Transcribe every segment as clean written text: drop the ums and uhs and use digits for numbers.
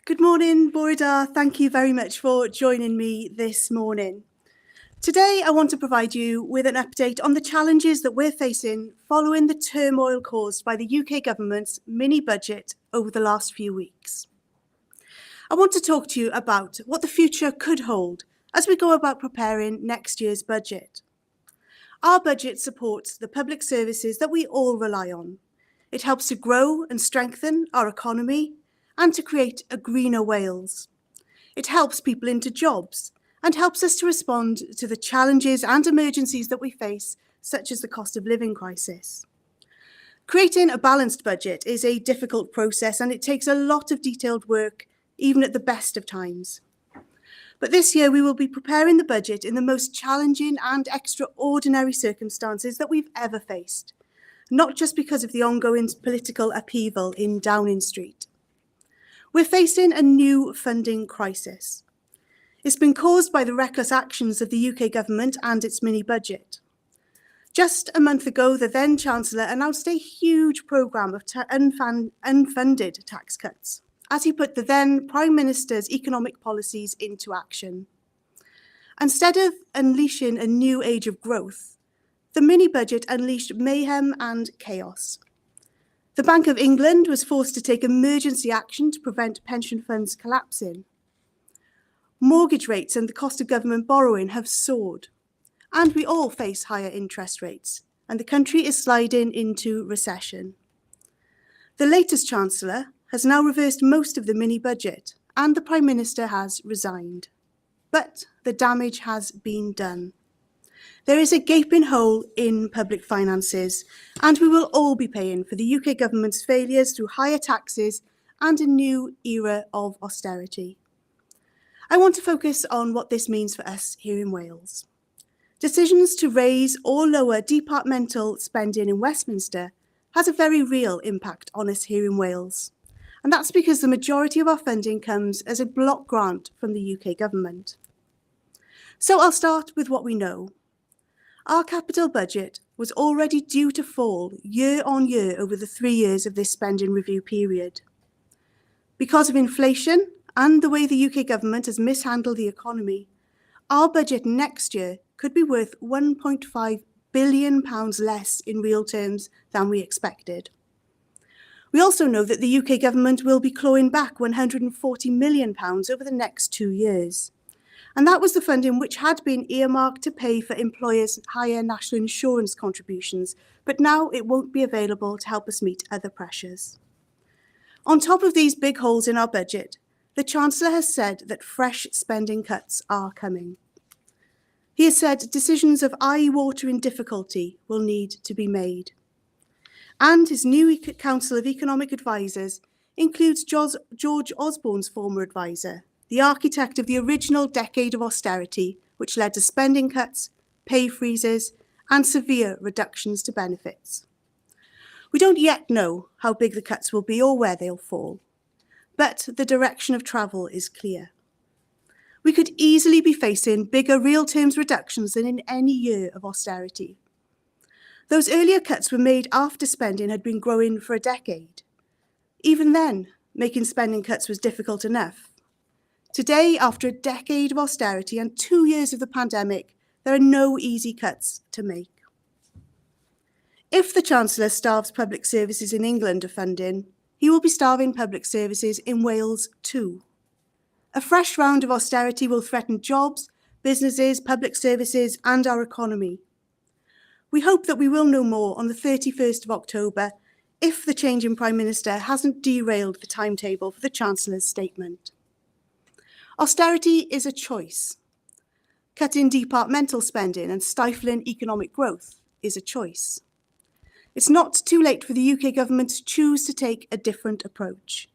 Good morning, Gweinidog. Thank you very much for joining me this morning. Today, I want to provide you with an update on the challenges that we're facing following the turmoil caused by the UK government's mini-budget over the last few weeks. I want to talk to you about what the future could hold as we go about preparing next year's budget. Our budget supports the public services that we all rely on. It helps to grow and strengthen our economy and to create a greener Wales. It helps people into jobs and helps us to respond to the challenges and emergencies that we face, such as the cost of living crisis. Creating a balanced budget is a difficult process and it takes a lot of detailed work, even at the best of times. But this year we will be preparing the budget in the most challenging and extraordinary circumstances that we've ever faced, not just because of the ongoing political upheaval in Downing Street. We're facing a new funding crisis. It's been caused by the reckless actions of the UK government and its mini-budget. Just a month ago, the then Chancellor announced a huge programme of unfunded tax cuts, as he put the then Prime Minister's economic policies into action. Instead of unleashing a new age of growth, the mini-budget unleashed mayhem and chaos. The Bank of England was forced to take emergency action to prevent pension funds collapsing. Mortgage rates and the cost of government borrowing have soared, and we all face higher interest rates, and the country is sliding into recession. The latest Chancellor has now reversed most of the mini-budget, and the Prime Minister has resigned. But the damage has been done. There is a gaping hole in public finances, and we will all be paying for the UK government's failures through higher taxes and a new era of austerity. I want to focus on what this means for us here in Wales. Decisions to raise or lower departmental spending in Westminster has a very real impact on us here in Wales, and that's because the majority of our funding comes as a block grant from the UK government. So I'll start with what we know. Our capital budget was already due to fall year on year over the 3 years of this spending review period. Because of inflation and the way the UK government has mishandled the economy, our budget next year could be worth £1.5 billion less in real terms than we expected. We also know that the UK government will be clawing back £140 million over the next 2 years. And that was the funding which had been earmarked to pay for employers' higher national insurance contributions, but now it won't be available to help us meet other pressures. On top of these big holes in our budget, the Chancellor has said that fresh spending cuts are coming. He has said decisions of eye-watering difficulty will need to be made. And his new Council of Economic Advisers includes George Osborne's former adviser, the architect of the original decade of austerity, which led to spending cuts, pay freezes, and severe reductions to benefits. We don't yet know how big the cuts will be or where they'll fall, but the direction of travel is clear. We could easily be facing bigger real terms reductions than in any year of austerity. Those earlier cuts were made after spending had been growing for a decade. Even then, making spending cuts was difficult enough. Today, after a decade of austerity and 2 years of the pandemic, there are no easy cuts to make. If the Chancellor starves public services in England of funding, he will be starving public services in Wales too. A fresh round of austerity will threaten jobs, businesses, public services, and our economy. We hope that we will know more on the 31st of October if the change in Prime Minister hasn't derailed the timetable for the Chancellor's statement. Austerity is a choice. Cutting departmental spending and stifling economic growth is a choice. It's not too late for the UK government to choose to take a different approach.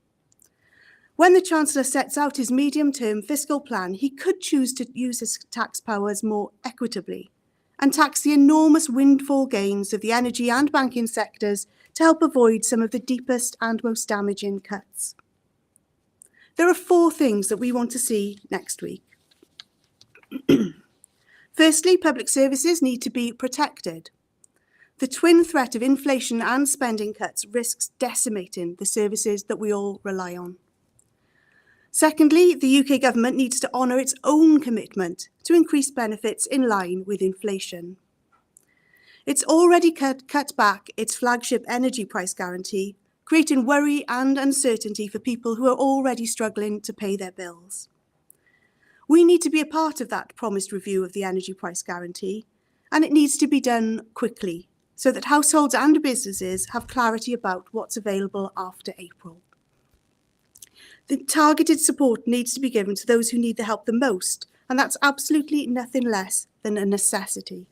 When the Chancellor sets out his medium-term fiscal plan, he could choose to use his tax powers more equitably and tax the enormous windfall gains of the energy and banking sectors to help avoid some of the deepest and most damaging cuts. There are 4 things that we want to see next week. Firstly, public services need to be protected. The twin threat of inflation and spending cuts risks decimating the services that we all rely on. Secondly, the UK government needs to honour its own commitment to increase benefits in line with inflation. It's already cut back its flagship energy price guarantee, creating worry and uncertainty for people who are already struggling to pay their bills. We need to be a part of that promised review of the energy price guarantee, and it needs to be done quickly so that households and businesses have clarity about what's available after April. The targeted support needs to be given to those who need the help the most, and that's absolutely nothing less than a necessity.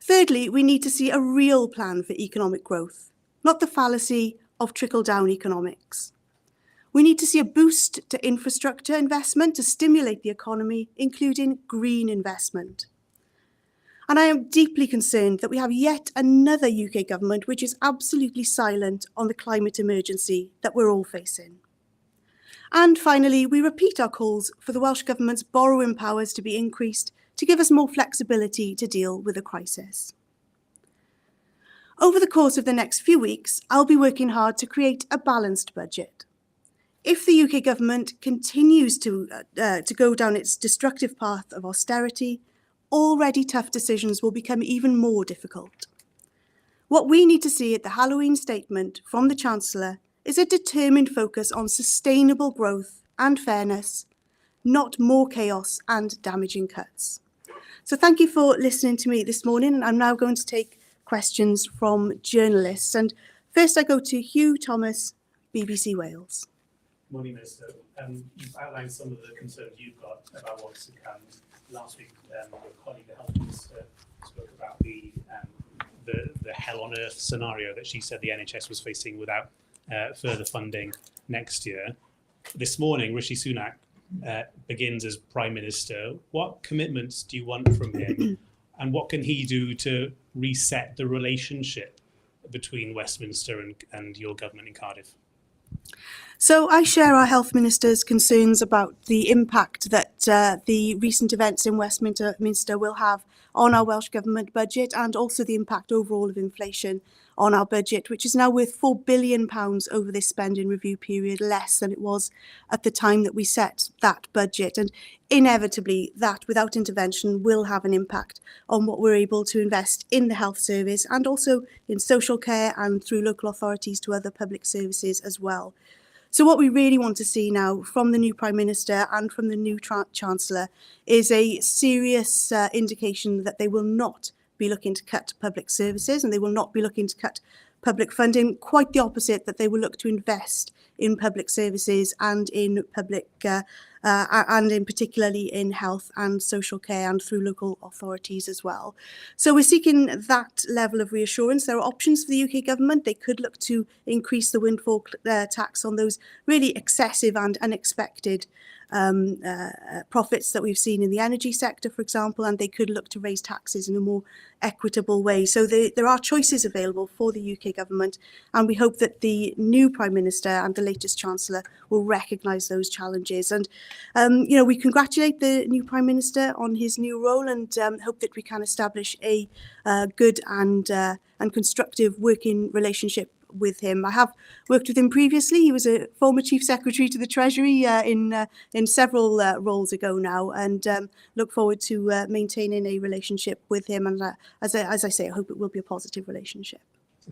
Thirdly, we need to see a real plan for economic growth, not the fallacy of trickle-down economics. We need to see a boost to infrastructure investment to stimulate the economy, including green investment. And I am deeply concerned that we have yet another UK government which is absolutely silent on the climate emergency that we're all facing. And finally, we repeat our calls for the Welsh Government's borrowing powers to be increased to give us more flexibility to deal with the crisis. Over the course of the next few weeks, I'll be working hard to create a balanced budget. If the UK Government continues to go down its destructive path of austerity, already tough decisions will become even more difficult. What we need to see at the Halloween statement from the Chancellor is a determined focus on sustainable growth and fairness, not more chaos and damaging cuts. So thank you for listening to me this morning, and I'm now going to take questions from journalists. And first I go to Hugh Thomas, BBC Wales. Morning, Minister. You've outlined some of the concerns you've got about what's to come. Last week, your colleague, the Health Minister, spoke about the hell on earth scenario that she said the NHS was facing without further funding next year. This morning, Rishi Sunak begins as Prime Minister. What commitments do you want from him, and what can he do to reset the relationship between Westminster and your government in Cardiff? So I share our Health Minister's concerns about the impact that the recent events in Westminster will have on our Welsh Government budget, and also the impact overall of inflation on our budget, which is now worth £4 billion over this spending review period, less than it was at the time that we set that budget. And inevitably, that without intervention will have an impact on what we're able to invest in the health service, and also in social care and through local authorities to other public services as well. So what we really want to see now from the new Prime Minister and from the new Chancellor is a serious indication that they will not be looking to cut public services, and they will not be looking to cut public funding. Quite the opposite, that they will look to invest in public services and in public and in particularly in health and social care and through local authorities as well. So we're seeking that level of reassurance. There are options for the UK government. They could look to increase the windfall tax on those really excessive and unexpected profits that we've seen in the energy sector, for example, and they could look to raise taxes in a more equitable way. So there are choices available for the UK government, and we hope that the new Prime Minister and the latest Chancellor will recognise those challenges. And we congratulate the new Prime Minister on his new role, and hope that we can establish a good and constructive working relationship with him. I have worked with him previously. He was a former Chief Secretary to the Treasury in several roles ago now, and look forward to maintaining a relationship with him. And as I say, I hope it will be a positive relationship.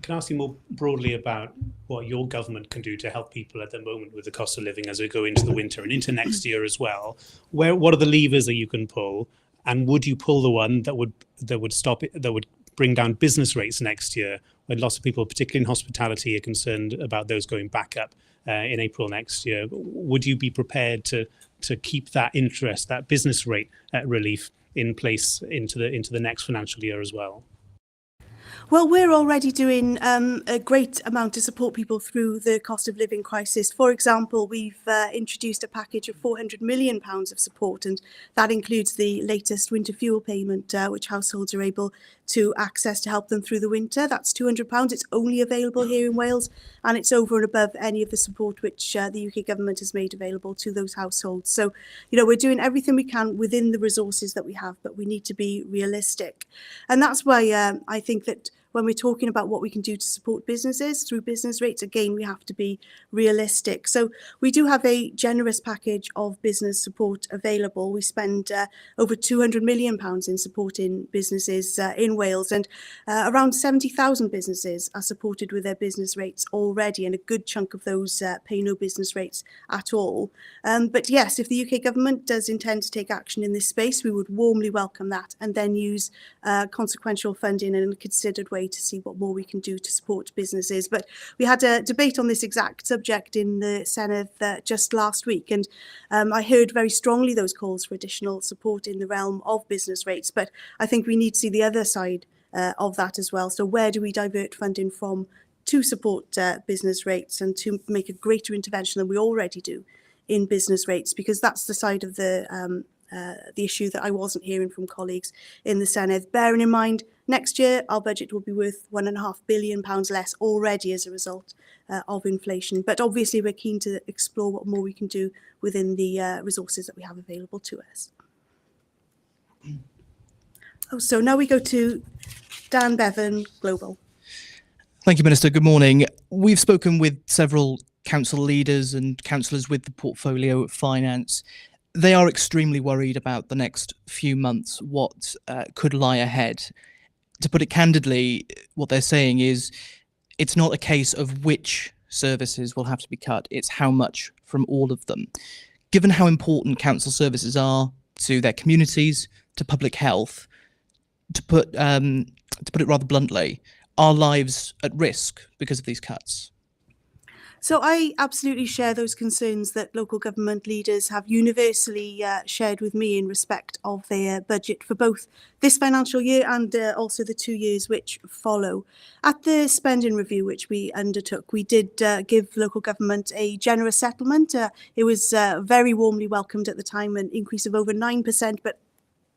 Can I ask you more broadly about what your government can do to help people at the moment with the cost of living as we go into the winter and into next year as well? What are the levers that you can pull, and would you pull the one that would stop it, that would bring down business rates next year, when lots of people, particularly in hospitality, are concerned about those going back up in April next year? Would you be prepared to keep that interest, that business rate relief in place into the next financial year as well? Well, we're already doing a great amount to support people through the cost of living crisis. For example, we've introduced a package of £400 million of support, and that includes the latest winter fuel payment, which households are able to access to help them through the winter. That's £200. It's only available here in Wales, and it's over and above any of the support which the UK government has made available to those households. So, we're doing everything we can within the resources that we have, but we need to be realistic. And that's why I think that when we're talking about what we can do to support businesses through business rates, again, we have to be realistic. So we do have a generous package of business support available. We spend over £200 million in supporting businesses in Wales, and around 70,000 businesses are supported with their business rates already, and a good chunk of those pay no business rates at all. But yes, if the UK government does intend to take action in this space, we would warmly welcome that, and then use consequential funding in a considered way to see what more we can do to support businesses. But we had a debate on this exact subject in the Cynhadledd just last week, and I heard very strongly those calls for additional support in the realm of business rates. But I think we need to see the other side of that as well. So where do we divert funding from to support business rates and to make a greater intervention than we already do in business rates? Because that's the side of the issue that I wasn't hearing from colleagues in the Senedd. Bearing in mind, next year our budget will be worth £1.5 billion less already as a result of inflation. But obviously we're keen to explore what more we can do within the resources that we have available to us. So now we go to Dan Bevan, Global. Thank you, Minister. Good morning. We've spoken with several council leaders and councillors with the portfolio of finance. They are extremely worried about the next few months, what could lie ahead. To put it candidly, what they're saying is it's not a case of which services will have to be cut, it's how much from all of them. Given how important council services are to their communities, to public health, to put it rather bluntly, are lives at risk because of these cuts? So I absolutely share those concerns that local government leaders have universally shared with me in respect of their budget for both this financial year and also the 2 years which follow. At the spending review which we undertook, we did give local government a generous settlement. It was very warmly welcomed at the time, an increase of over 9%, but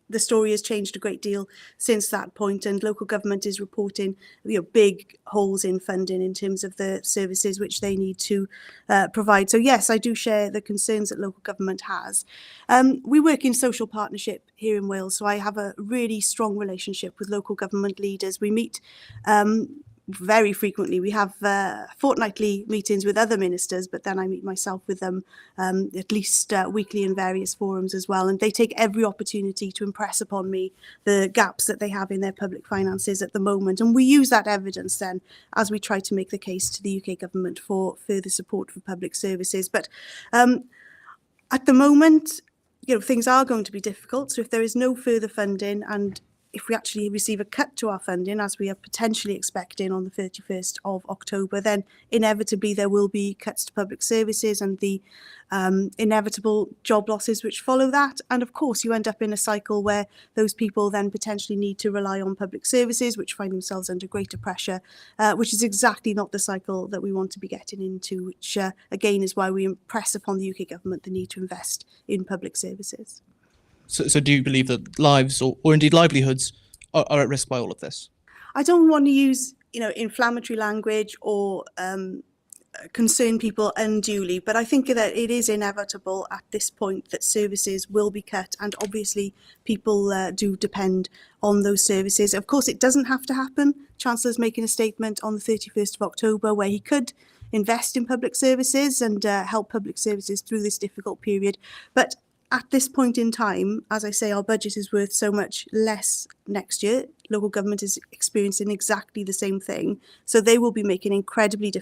the story has changed a great deal since that point, and local government is reporting big holes in funding in terms of the services which they need to provide. So yes, I do share the concerns that local government has. We work in social partnership here in Wales, so I have a really strong relationship with local government leaders. We meet very frequently. We have fortnightly meetings with other ministers, but then I meet myself with them at least weekly in various forums as well. And they take every opportunity to impress upon me the gaps that they have in their public finances at the moment. And we use that evidence then as we try to make the case to the UK government for further support for public services. But at the moment, things are going to be difficult. So if there is no further funding, and if we actually receive a cut to our funding, as we are potentially expecting on the 31st of October, then inevitably there will be cuts to public services and the inevitable job losses which follow that. And of course, you end up in a cycle where those people then potentially need to rely on public services, which find themselves under greater pressure, which is exactly not the cycle that we want to be getting into, which again is why we impress upon the UK government the need to invest in public services. So do you believe that lives or indeed livelihoods are at risk by all of this? I don't want to use, inflammatory language or concern people unduly, but I think that it is inevitable at this point that services will be cut, and obviously people do depend on those services. Of course, it doesn't have to happen. Chancellor's making a statement on the 31st of October where he could invest in public services and help public services through this difficult period. But at this point in time, as I say, our budget is worth so much less next year. Local government is experiencing exactly the same thing. So they will be making incredibly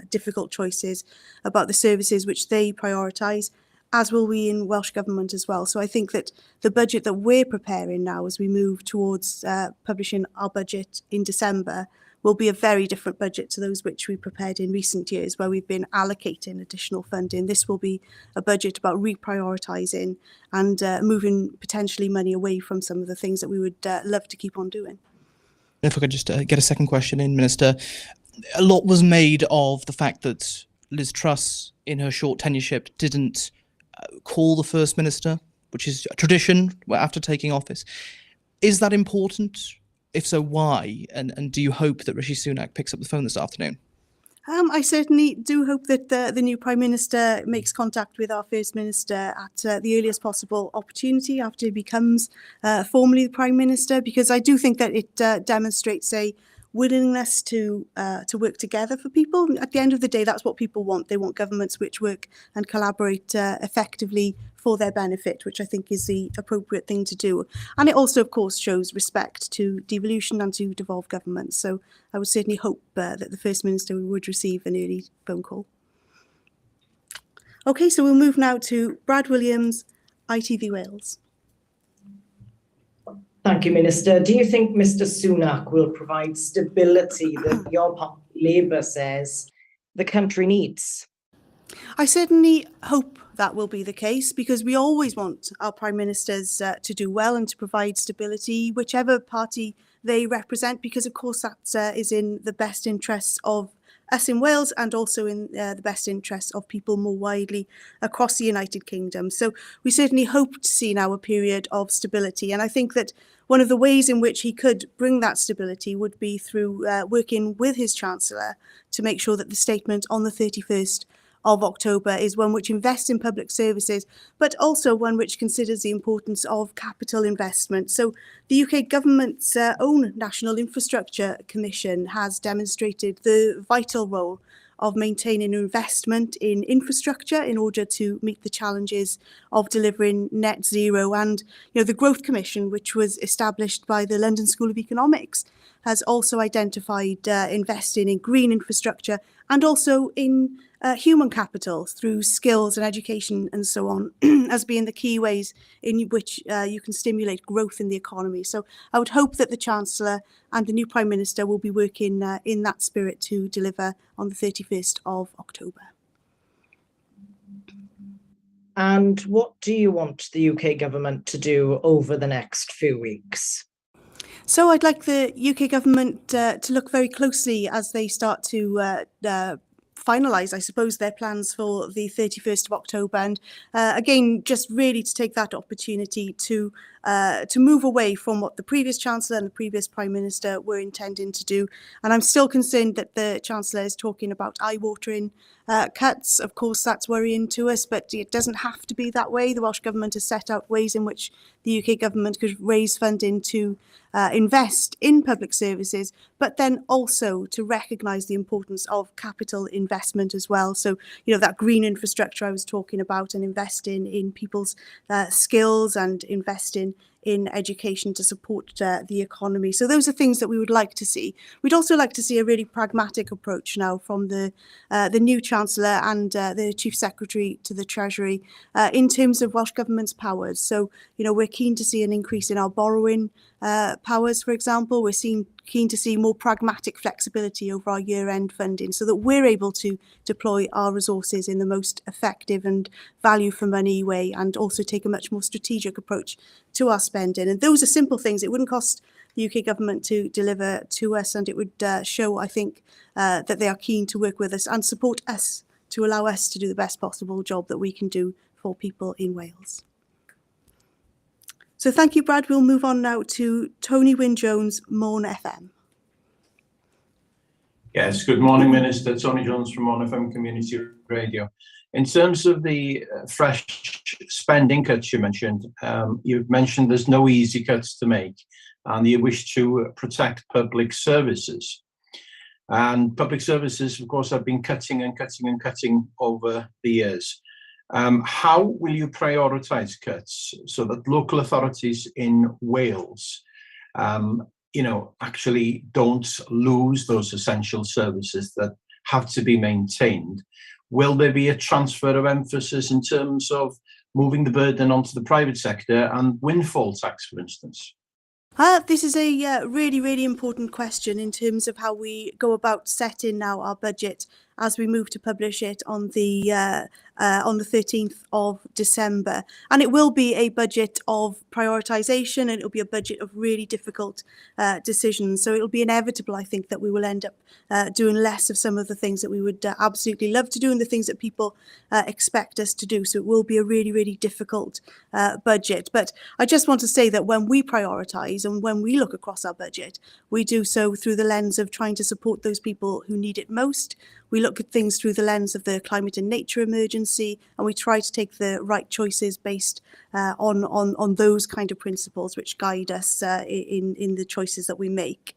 difficult choices about the services which they prioritise, as will we in Welsh Government as well. So I think that the budget that we're preparing now as we move towards publishing our budget in December will be a very different budget to those which we prepared in recent years, where we've been allocating additional funding. This will be a budget about reprioritising and moving potentially money away from some of the things that we would love to keep on doing. If I could just get a second question in, Minister. A lot was made of the fact that Liz Truss, in her short tenureship, didn't call the First Minister, which is a tradition after taking office. Is that important? If so, why? And do you hope that Rishi Sunak picks up the phone this afternoon? I certainly do hope that the new Prime Minister makes contact with our First Minister at the earliest possible opportunity after he becomes formally the Prime Minister, because I do think that it demonstrates a willingness to work together for people. At the end of the day, that's what people want. They want governments which work and collaborate effectively for their benefit, which I think is the appropriate thing to do. And it also, of course, shows respect to devolution and to devolved governments. So I would certainly hope that the First Minister would receive an early phone call. Okay, so we'll move now to Brad Williams, ITV Wales. Thank you, Minister. Do you think Mr Sunak will provide stability that your party, Labour, says the country needs? I certainly hope that will be the case, because we always want our Prime Ministers to do well and to provide stability, whichever party they represent, because of course that is in the best interests of us in Wales and also in the best interests of people more widely across the United Kingdom. So we certainly hope to see now a period of stability. And I think that one of the ways in which he could bring that stability would be through working with his Chancellor to make sure that the statement on the 31st of October is one which invests in public services, but also one which considers the importance of capital investment. So the UK government's own National Infrastructure Commission has demonstrated the vital role of maintaining investment in infrastructure in order to meet the challenges of delivering net zero. And the Growth Commission, which was established by the London School of Economics, has also identified investing in green infrastructure and also in human capital through skills and education and so on as being the key ways in which you can stimulate growth in the economy. So I would hope that the Chancellor and the new Prime Minister will be working in that spirit to deliver on the 31st of October. And what do you want the UK government to do over the next few weeks? So I'd like the UK government to look very closely as they start to finalise, I suppose, their plans for the 31st of October. And again, just really to take that opportunity to move away from what the previous Chancellor and the previous Prime Minister were intending to do. And I'm still concerned that the Chancellor is talking about eye-watering cuts. Of course, that's worrying to us, but it doesn't have to be that way. The Welsh Government has set out ways in which the UK government could raise funding to invest in public services, but then also to recognise the importance of capital investment as well. So, that green infrastructure I was talking about, and investing in people's skills and investing in education to support the economy. So those are things that we would like to see. We'd also like to see a really pragmatic approach now from the new Chancellor and the Chief Secretary to the Treasury in terms of Welsh Government's powers. So, we're keen to see an increase in our borrowing powers, for example. We're keen to see more pragmatic flexibility over our year-end funding so that we're able to deploy our resources in the most effective and value for money way, and also take a much more strategic approach to our spending. And those are simple things. It wouldn't cost the UK government to deliver to us, and it would show, I think, that they are keen to work with us and support us to allow us to do the best possible job that we can do for people in Wales. So thank you, Brad. We'll move on now to Tony Wyn-Jones, Morn FM. Yes, good morning, Minister. Tony Jones from Morn FM Community Radio. In terms of the fresh spending cuts you mentioned there's no easy cuts to make, and you wish to protect public services. And public services, of course, have been cutting and cutting and cutting over the years. How will you prioritise cuts so that local authorities in Wales, actually don't lose those essential services that have to be maintained? Will there be a transfer of emphasis in terms of moving the burden onto the private sector and windfall tax, for instance? This is a really, really important question in terms of how we go about setting now our budget as we move to publish it on the 13th of December. And it will be a budget of prioritisation, and it'll be a budget of really difficult decisions. So it'll be inevitable, I think, that we will end up doing less of some of the things that we would absolutely love to do and the things that people expect us to do. So it will be a really, really difficult budget. But I just want to say that when we prioritise and when we look across our budget, we do so through the lens of trying to support those people who need it most. We look at things through the lens of the climate and nature emergency, and we try to take the right choices based on those kind of principles which guide us in the choices that we make.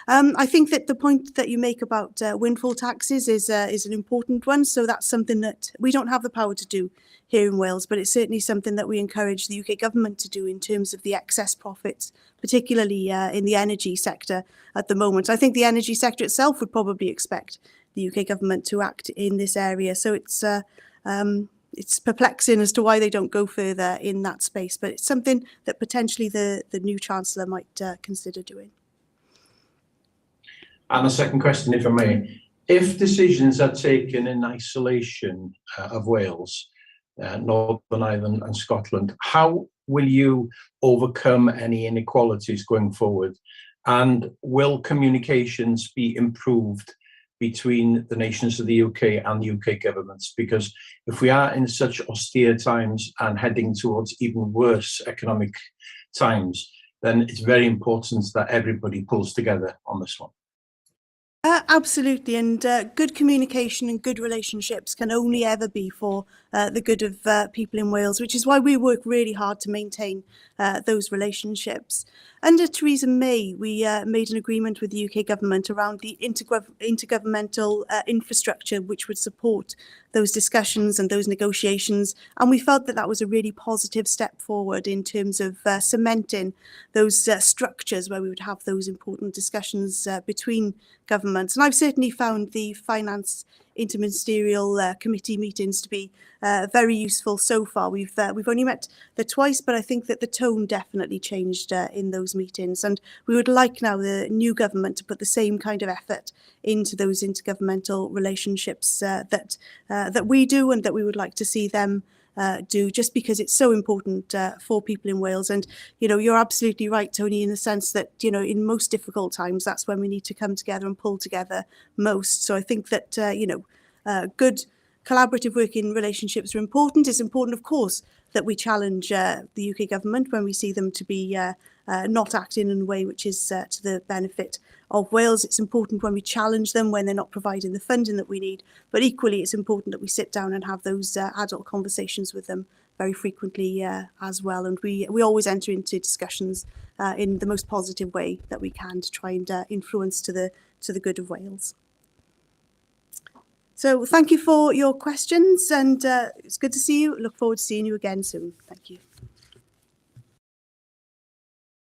I think that the point that you make about windfall taxes is an important one. So that's something that we don't have the power to do here in Wales, but it's certainly something that we encourage the UK government to do in terms of the excess profits, particularly in the energy sector at the moment. I think the energy sector itself would probably expect the UK government to act in this area. So it's perplexing as to why they don't go further in that space, but it's something that potentially the new Chancellor might consider doing. And a second question, if I may. If decisions are taken in isolation of Wales, Northern Ireland and Scotland, how will you overcome any inequalities going forward? And will communications be improved between the nations of the UK and the UK governments? Because if we are in such austere times and heading towards even worse economic times, then it's very important that everybody pulls together on this one. Absolutely, and good communication and good relationships can only ever be for the good of people in Wales, which is why we work really hard to maintain those relationships. Under Theresa May, we made an agreement with the UK government around the intergovernmental infrastructure which would support those discussions and those negotiations, and we felt that that was a really positive step forward in terms of cementing those structures where we would have those important discussions between governments. And I've certainly found the Finance Interministerial Committee meetings to be very useful so far. We've only met twice, but I think that the tone definitely changed in those meetings, and we would like now the new government to put the same kind of effort into those intergovernmental relationships that we do, and that we would like to see them do, just because it's so important for people in Wales. And you're absolutely right, Tony, in the sense that in most difficult times, that's when we need to come together and pull together most. So I think that good collaborative working relationships are important. It's important, of course, that we challenge the UK government when we see them to be not acting in a way which is to the benefit of Wales. It's important when we challenge them when they're not providing the funding that we need, but equally it's important that we sit down and have those adult conversations with them very frequently as well. And we always enter into discussions in the most positive way that we can to try and influence to the good of Wales. So thank you for your questions, and it's good to see you. Look forward to seeing you again soon. Thank you.